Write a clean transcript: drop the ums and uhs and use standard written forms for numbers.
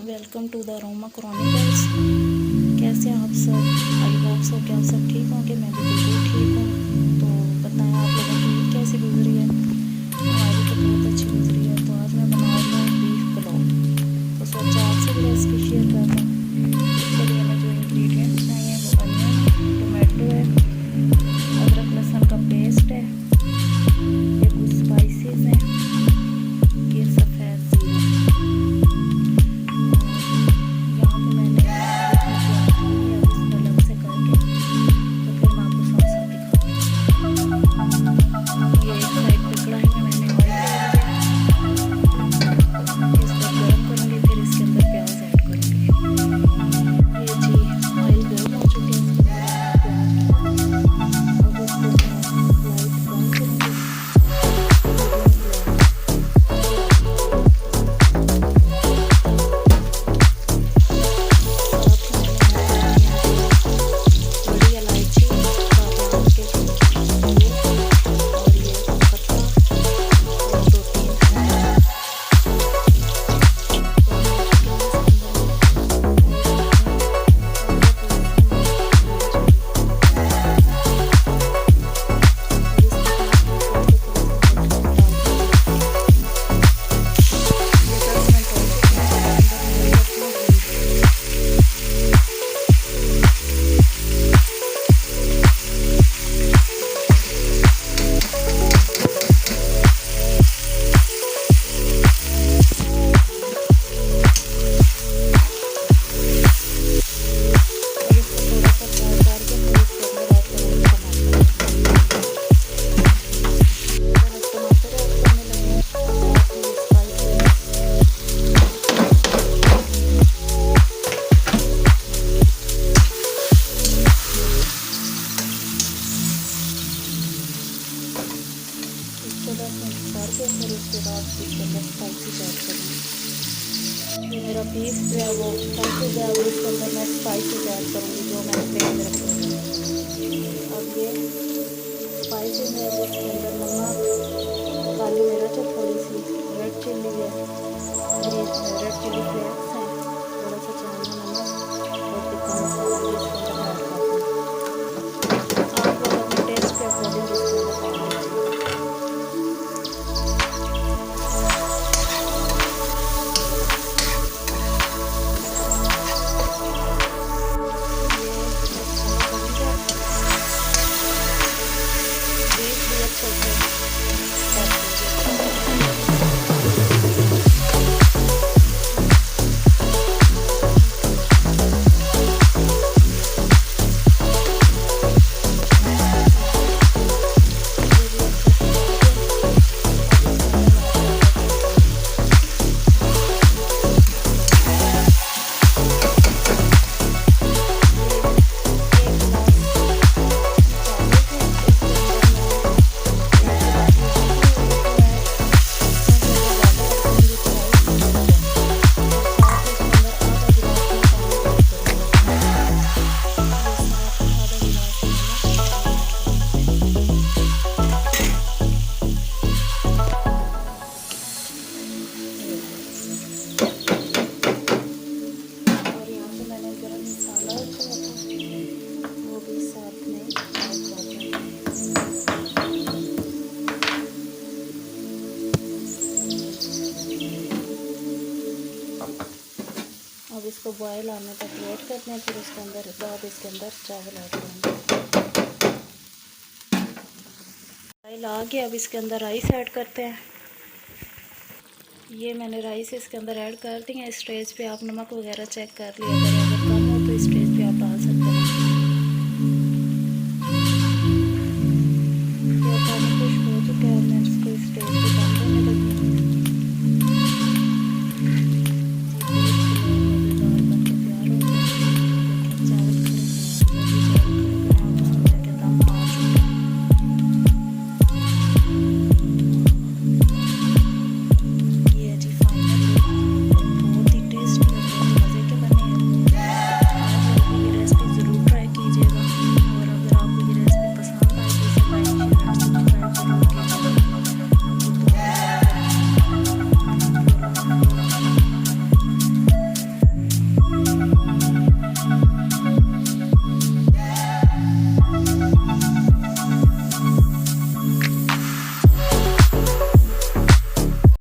Welcome to the Aroma Chronicles. कैसे हैं आप सब? आई होप सो कि आप सब ठीक होंगे। मैं भी बिल्कुल ठीक हूँ। तो बताएं आप लोगों की ईद कैसी गुजरी है? हमारी तो बहुत अच्छी गुजरी है। तो आज मैं बना रही हूँ बीफ पुलाव। तो सोचा आपसे भी रेसिपी शेयर कर दूँ। इसके लिए हमें जो इंग्रेडिएंट्स चाहिए वो अनियन है, टोमेटो है, अदरक लहसुन का पेस्ट है, ये कुछ स्पाइसेस हैं, ये सफ़ेद ज़ीरा। यहाँ पे मैंने अब इसको अलग से करके तो फिर मैं आपको साथ साथ दिखाती हूँ। ये एक साइड पे कढ़ाई में मैंने ऑयल डाल दिया, इसको गर्म करूँगी, फिर इसके अंदर प्याज ऐड करूँगी। ये जी ऑयल गर्म हो चुके हैं, इसके अंदर अब इसको मैं लाइट ब्राउन करूँगी। फिर उसके बाद इसके अंदर स्पाइसेस ऐड करूँगी। ये मेरा बीफ जो है वो स्पाइसेस है, वो इसके अंदर मैं स्पाइसेस ऐड करूँगी जो मैंने प्लेट में रखे हैं। अब ये स्पाइसेस है, इसके अंदर नमक, काली मिर्च है, थोड़ी सी रेड चिल्ली है, ये रेड चिल्ली फ्लेक्स है, थोड़ा सा चाइना नमक और टिक्का मसाला भी इसके अंदर ऐड करती हूँ। आप लोग अपने टेस्ट के अकॉर्डिंग इसके अंदर ऐड कीजिए। अब इसको बॉयल आने तक वेट करते हैं, फिर उसके अंदर इसके अंदर चावल ऐड करेंगे। बॉयल आ गया, अब इसके अंदर राइस ऐड करते हैं। ये मैंने राइस इसके अंदर ऐड कर दी है। इस स्टेज पे आप नमक वगैरह चेक कर लिया करें।